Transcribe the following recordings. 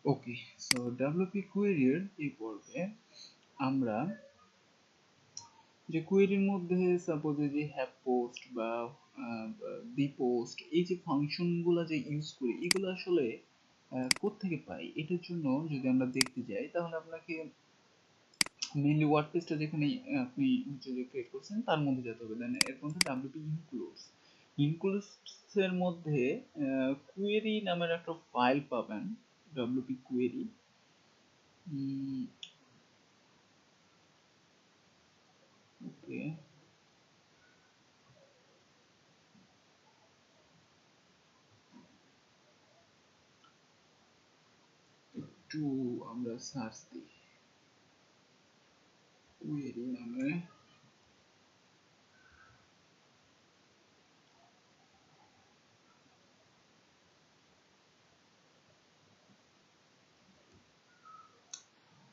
ওকে, so WP কোয়েরির এই পর্বে আমরা যে কোয়েরির মধ্যে সাপোজ যে হ্যাভ পোস্ট বা বি পোস্ট, এই যে ফাংশনগুলো যে ইউজ করি এগুলো আসলে কোত্থেকে পাই, এটার জন্য যদি আমরা দেখতে যাই তাহলে আপনাকে মেইনলি ওয়ার্ডপ্রেসটা যেখানে আপনি হচ্ছে যে ক্রিয়েট করছেন তার মধ্যে যেতে হবে। দেন এর মধ্যে ডাব্লিউপি ইনক্লুডস, ইনক্লুডস এর মধ্যে কোয়েরি নামের একটা ফাইল পাবেন, ডাব্লিউপি কোয়েরি। ওকে, একটু আমরা সার্চ দিই কোয়েরি নামে।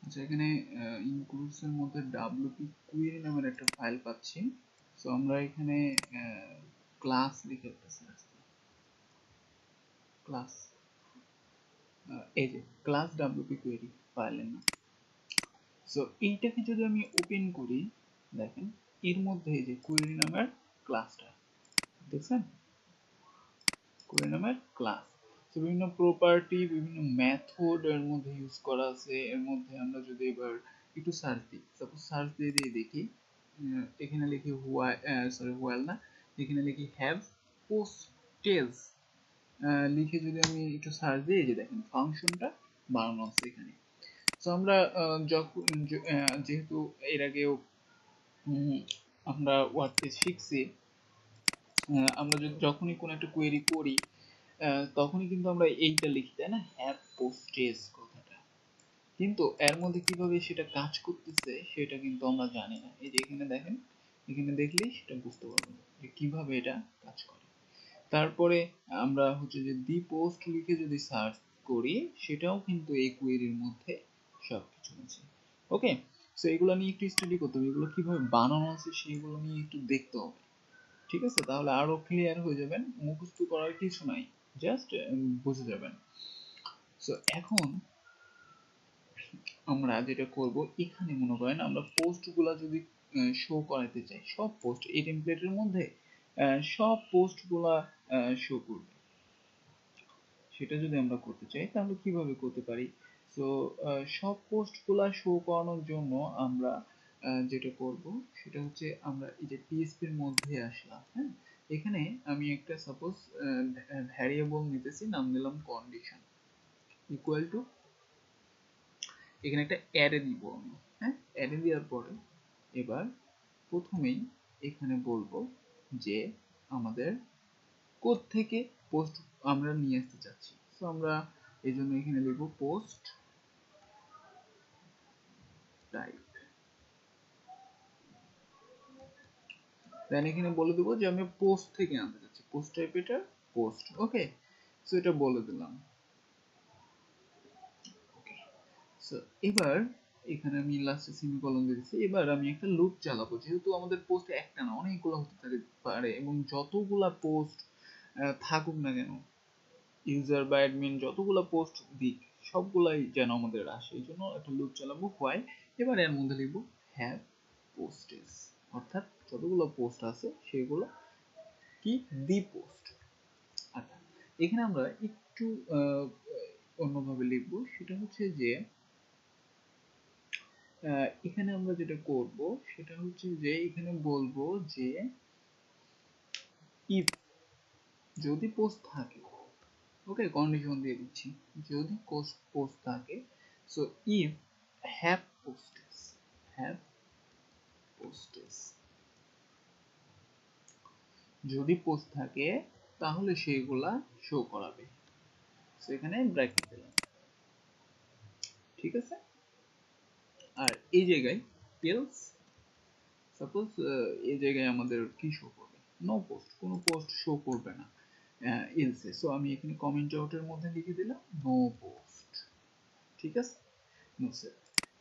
আচ্ছা, এখানে ইনক্লুডস এর মধ্যে ডাব্লিউপি কোয়েরি নামের একটা ফাইল পাচ্ছি। সো আমরা এখানে ক্লাস লিখে একটা সার্চ দিই, ক্লাস, এই যে ক্লাস ডাব্লিউপি কোয়েরি ফাইলের নাম। সো এইটাকে যদি আমি ওপেন করি, দেখেন এর মধ্যে এই যে কোয়েরি নামের ক্লাসটা দেখছেন, কোয়েরি নামের ক্লাস। তো বিভিন্ন প্রপার্টি, বিভিন্ন মেথড এর মধ্যে ইউজ করা আছে। এর মধ্যে আমরা যদি এবার একটু সার্চ দিই, সাপোজ সার্চ দিয়ে দিয়ে দেখি, এখানে লিখি হোয়াইল না, এখানে লিখি হ্যাভ পোস্টেজ লিখে যদি আমি একটু সার্চ দিই, এই যে দেখেন ফাংশনটা বানানো আছে এখানে। তো আমরা যখন যেহেতু এর আগেও আমরা ওয়ার্ডপ্রেস শিখছি, আমরা যদি যখনই কোনো একটা কোয়েরি করি তখনই কিন্তু আমরা এইটা লিখি, তাই না, হ্যাভ পোস্টেজ কথাটা। কিন্তু এর মধ্যে কিভাবে সেটা কাজ করতেছে সেটা কিন্তু আমরা জানি না। এই যে এখানে দেখেন, এখানে দেখলেই সেটা বুঝতে পারবেন যে কিভাবে এটা কাজ করে। তারপরে আমরা হচ্ছে যে দি পোস্ট লিখে যদি সার্চ করি, সেটাও কিন্তু এই কোয়েরির মধ্যে সবকিছু আছে। ওকে, সো এগুলো নিয়ে একটু স্টাডি করতে হবে, এগুলো কিভাবে বানানো আছে সেগুলো নিয়ে একটু দেখতে হবে। ঠিক আছে, তাহলে আরো ক্লিয়ার হয়ে যাবেন, মুখস্থ করার কিছু নাই, জাস্ট বুঝে যাবেন। সো এখন আমরা যেটা করব, এখানে মনে করেন আমরা পোস্টগুলো যদি শো করাতে চাই, সব পোস্ট এই টেমপ্লেটের মধ্যে সব পোস্টগুলা শো করবে, সেটা যদি আমরা করতে চাই তাহলে কিভাবে করতে পারি? সো সব পোস্টগুলা শো করানোর জন্য আমরা যেটা করব সেটা হচ্ছে আমরা এই যে পিএইচপি এর মধ্যে আসলাম। হ্যাঁ, এখানে আমি একটা সাপোজ ভ্যারিয়েবল নিতেছি, নাম দিলাম কন্ডিশন ইকুয়াল টু, এখানে একটা অ্যারে দিব আমি। হ্যাঁ, অ্যারে দেওয়ার পরে এবার প্রথমেই এখানে বলবো যে আমাদের কোড থেকে পোস্ট আমরা নিয়ে আসতে চাচ্ছি। সো আমরা এই জন্য এখানে লিখব পোস্ট টাইপ, দেন এখানে বলে দেবো যে আমি পোস্ট থেকে আনতে চাচ্ছি, পোস্ট টাইপ এটা পোস্ট। ওকে, সো এটা বলে দিলাম। ওকে, সো এবার এখানে আমি লাস্টে সেমিকোলন দিয়েছি। এবার আমি একটা লুপ চালাবো, যেহেতু আমাদের পোস্ট একটা না অনেকগুলো হতে পারে, এবং যতগুলা পোস্ট থাকুক না কেন, ইউজার বা অ্যাডমিন যতগুলো পোস্ট দিক সবগুলাই যেন আমাদের আসে, এই জন্য একটা লুপ চালাবো হোয়াইল। এবার এর মধ্যে লিখবো হ্যাভ পোস্টেজ, অর্থাৎ যতগুলো পোস্ট আছে সেগুলো কি দি পোস্ট। আচ্ছা, এখানে আমরা একটু অন্যভাবে লিখবো, সেটা হচ্ছে যে এখানে আমরা যেটা করব সেটা হচ্ছে যে এখানে বলবো যে ইফ, যদি পোস্ট থাকে, ওকে কন্ডিশন দিয়ে দিচ্ছি, যদি পোস্ট থাকে, so if have postage, have postage, যদি পোস্ট থাকে তাহলে সেইগুলা শো করাবে। সো এখানে ব্র্যাকেট দিলাম, ঠিক আছে। আর এই জায়গায় টেলস, সাপোজ এই জায়গায় আমাদের কি শো করবে, নো পোস্ট, কোনো পোস্ট শো করবে না এলসে। সো আমি এখানে কমেন্ট আউটের মধ্যে লিখে দিলাম নো পোস্ট, ঠিক আছে, নো সেভ।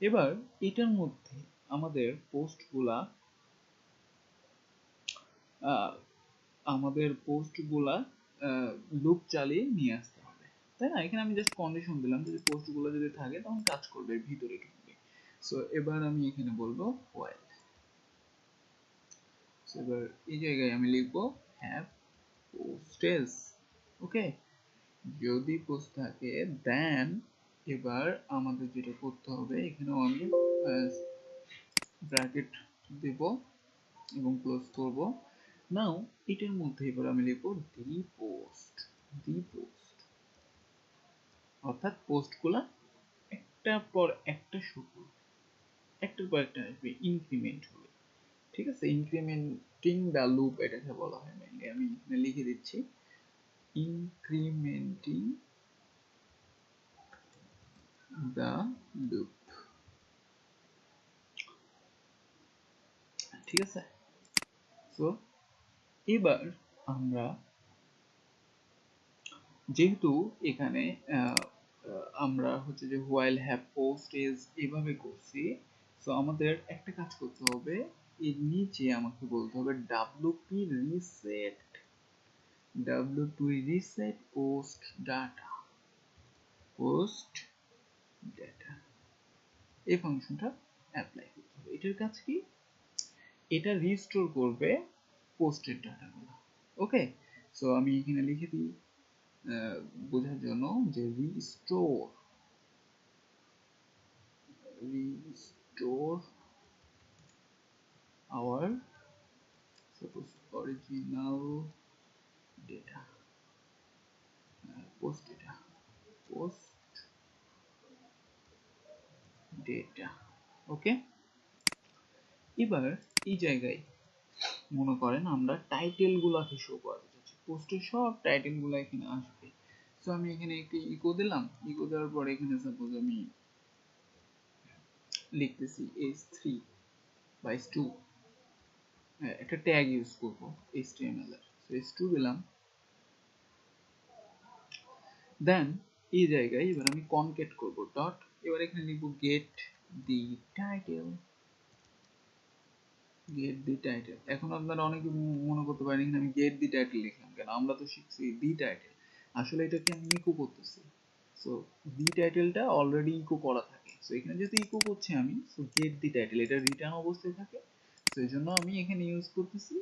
এবার এটার মধ্যে আমাদের পোস্টগুলা আমাদের পোস্টগুলা লুপ চালিয়ে নিয়ে আসতে হবে। তাই না? এখানে আমি জাস্ট কন্ডিশন দিলাম যদি পোস্টগুলো যদি থাকে তখন কাজ করবে ভিতরে ঢুকবে। সো এবার আমি এখানে বলবো হোয়াইল। সো এবার এই জায়গায় আমি লিখবো হ্যাভ পোস্টেজ। ওকে, যদি পোস্ট থাকে দেন এবার আমাদের যেটা করতে হবে এখানেও আমি ব্র্যাকেট দেব এবং ক্লোজ করব। নাও এটার মধ্যে এবার আমি লিখবো দি পোস্ট। দি পোস্ট অর্থাৎ পোস্টগুলা একটার পর একটা শো করবে, একটার পর একটা আসবে, ইনক্রিমেন্ট হবে। ঠিক আছে, ইনক্রিমেন্টিং দ্য লুপ এটাকে বলা হয় মেইনলি। আমি এখানে লিখে দিচ্ছি ইনক্রিমেন্টিং দ্য লুপ। ঠিক আছে, সো এবার আমরা যেহেতু এখানে আমরা হচ্ছে যে while have post is এভাবে করছি, সো আমাদের একটা কাজ করতে হবে, এর নিচে আমাকে বলতে হবে wp reset, wp reset post data, post data এই ফাংশনটা অ্যাপ্লাই করতে হবে। এটার কাজ কি? এটা রিস্টোর করবে পোস্টের ডাটাগুলো। ওকে, সো আমি এখানে লিখে দিই বোঝার জন্য যে restore our suppose original data, post data, post data। ওকে, এবার এই জায়গায় মনে করেন আমরা টাইটেল গুলাকে শো করাতে চাচ্ছি, পোস্টের সব টাইটেল গুলা এখানে আসবে। সো আমি এখানে একটি ইকো দিলাম, ইকো দেওয়ার পরে এখানে সাপোজ আমি লিখতেছি h3/2, একটা ট্যাগ ইউজ করব html এর, সো h2 দিলাম। দেন এই জায়গায় এবার আমি কনক্যাট করব ডট, এবার এখানে লিখব গেট দি টাইটেল, গেট দি টাইটেল। এখন আপনারা অনেকে মনে করতে পারেন এখানে আমি গেট দি টাইটেল লিখলাম কেন, আমরা তো শিখছি দি টাইটেল। আসলে এটাকে আমি ইকো করতেছি, সো দি টাইটেলটা অলরেডি ইকো করা থাকে, সো এখানে যেহেতু ইকো করছি আমি, সো গেট দি টাইটেল এটা রিটার্ন অবস্থায় থাকে, সো এই জন্য আমি এখানে ইউজ করতেছি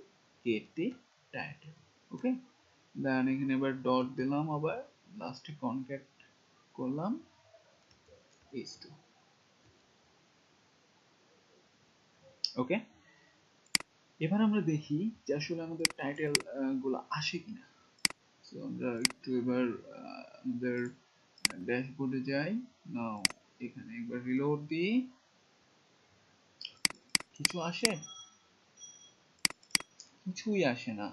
গেট দি টাইটেল। ওকে, দেন এখানে এবার ডট দিলাম, আবার লাস্টে কনক্যাট করলাম h2। ওকে, এবার আমরা দেখি যে আসলে আমাদের টাইটেল গুলো আসে কিনা। সো আমরা একটু এবার আমাদের ড্যাশবোর্ডে যাই। নাও এখানে একবার রিলোড দিই, কিছু আসে? কিছুই আসে না।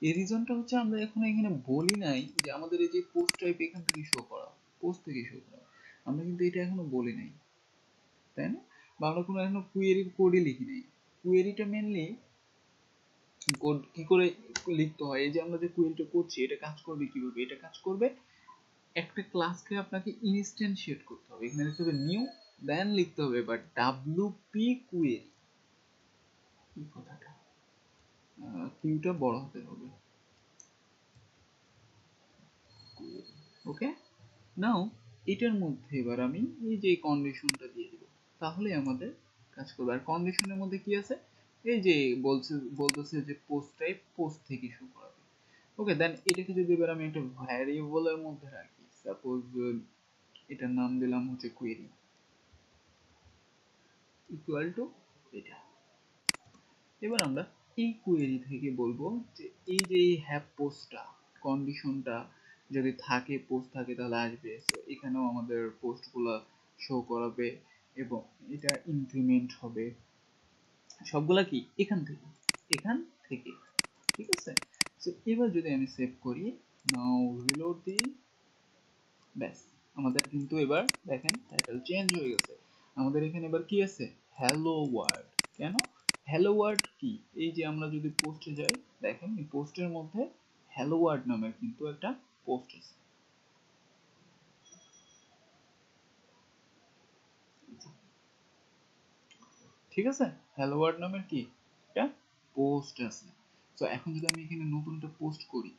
এই রিজনটা হচ্ছে আমরা এখন এখানে বলি নাই যে আমাদের এই যে পোস্ট টাইপ এখান থেকে শো করা, পোস্ট থেকে শো করা, আমরা কিন্তু এটা এখনো বলি নাই, তাই না? বা আমরা কোনো এখনো কুয়েরির কোডে লিখি নাই। কুয়েরিটা মেনলি কোড কি করে লিখতে হয়, এই যে আমরা যে কুয়েরিটা করছি এটা কাজ করবে কিভাবে, এটা কাজ করবে একটা ক্লাসকে আপনাকে ইনস্ট্যান্সিয়েট করতে হবে, এখানে লিখতে হবে নিউ, দেন লিখতে হবে এবার ডাব্লিউপি কুয়েরি। কি কথাটা, কিউটা বড় হতে হবে। ওকে, নাও এটার মধ্যে এবার আমি এই যে কন্ডিশনটা দিয়ে দিব, তাহলে আমাদের কাজ করবে। আর কন্ডিশনের মধ্যে কি আছে, এই যে বলতেছে যে পোস্ট টাইপ পোস্ট থেকে শুরু করাবে। ওকে, দেন এটাকে যদি এবার আমি একটা ভ্যারিয়েবলের মধ্যে রাখি, সাপোজ এটার নাম দিলাম হচ্ছে কোয়েরি ইকুয়াল টু এটা। এবার আমরা এই কোয়েরি থেকে বলবো যে এই যে এই হ্যাভ পোস্টটা কন্ডিশনটা যদি থাকে, পোস্ট থাকে তাহলে আসবে, সো এখানেও আমাদের পোস্টগুলো শো করাবে এবং এটা ইনক্রিমেন্ট হবে সবগুলা কি এখান থেকে, এখান থেকে। ঠিক আছে, সো এবার যদি আমি সেভ করি, নাও রিলোড দিই, ব্যাস আমাদের কিন্তু এবার দেখেন টাইটেল চেঞ্জ হয়ে গেছে। আমাদের এখানে এবার কি আছে, হ্যালো ওয়ার্ল্ড। কেন হ্যালো ওয়ার্ল্ড কি, এই যে আমরা যদি পোস্টে যাই দেখেন এই পোস্টের মধ্যে হ্যালো ওয়ার্ল্ড নামের কিন্তু একটা পোস্ট আছে। ঠিক আছে, হ্যালো ওয়ার্ল্ড নামের কি একটা পোস্ট আছে। তো এখন যদি আমি এখানে নতুন একটা পোস্ট করি,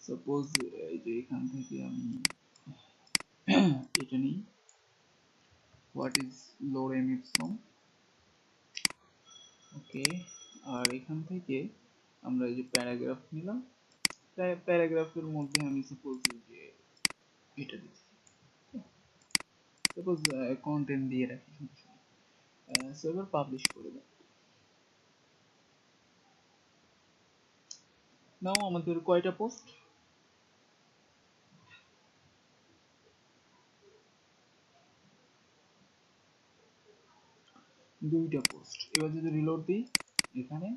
সাপোজ এই যে এখান থেকে আমি এটা নিই, হোয়াট ইজ লোরেম ইপসম, ওকে। আর এখান থেকে আমরা এই যে প্যারাগ্রাফ নিলাম, প্যারাগ্রাফের মধ্যে আমি সাপোজ যে এটা দিচ্ছি, সাপোজ কন্টেন্ট দিয়ে রাখি, সো এবার পাবলিশ করে দেব। নাও আমাদের কয়টা পোস্ট, দুইটা পোস্ট। এবার যদি রিলোড দিই এখানে,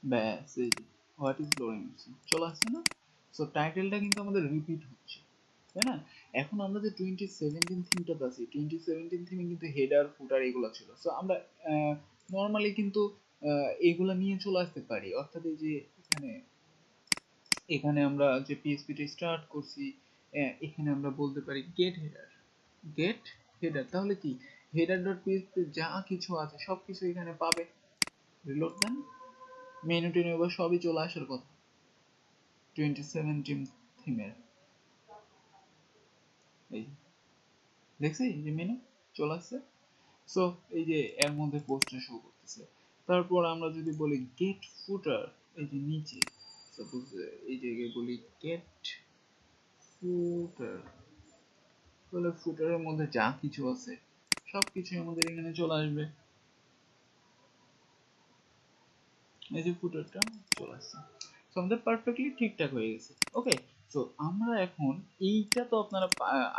ব্যাস এই যে হোয়াট ইজ লোরেম ইপসম চলে আসছে না? সো টাইটেলটা কিন্তু আমাদের রিপিট হচ্ছে, তাই না? এখন আমরা যে 2017 থিমটাতে আছি, 2017 থিমে কিন্তু হেডার ফুটার এগুলো ছিল। সো আমরা নর্মালি কিন্তু এগুলা নিয়ে চলে আসতে পারি, অর্থাৎ এই যে এখানে এখানে আমরা যে পিএইচপিটা স্টার্ট করছি, এখানে আমরা বলতে পারি গেট হেডার, গেট হেডার। তাহলে কি হেডার ডট পিএইচপি যা কিছু আছে সব কিছু এখানে পাবে। রিলোড দেন, মেনু টেনু এবার সবই চলে আসার কথা 2017 থিমের। এই দেখছি এই যে মেনু চলে আসছে। সো এই যে এর মধ্যে পোস্টার শো করতেছে। তারপর আমরা যদি বলি গেট ফুটার, এই যে নিচে সাপোজ এই জায়গায় বলি গেট ফুটার, তাহলে ফুটারের মধ্যে যা কিছু আছে সব কিছু আমাদের এখানে চলে আসবে। এই যে ফুটারটা চলে আসছে, সো আমাদের পারফেক্টলি ঠিকঠাক হয়ে গেছে। ওকে, সো আমরা এখন এইটা তো আপনারা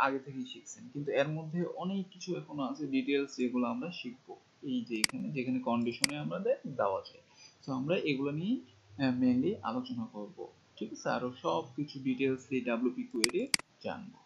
আগে থেকেই শিখছেন, কিন্তু এর মধ্যে অনেক কিছু এখনো আছে ডিটেলস যেগুলো আমরা শিখবো। এই যে এখানে যেখানে কন্ডিশনে আমাদের দেওয়া যায়, সো আমরা এগুলো নিয়ে মেইনলি আলোচনা করব। ঠিক আছে, আরো সব কিছু ডিটেলস এই ডাব্লিউপি কোয়েরি জানবো।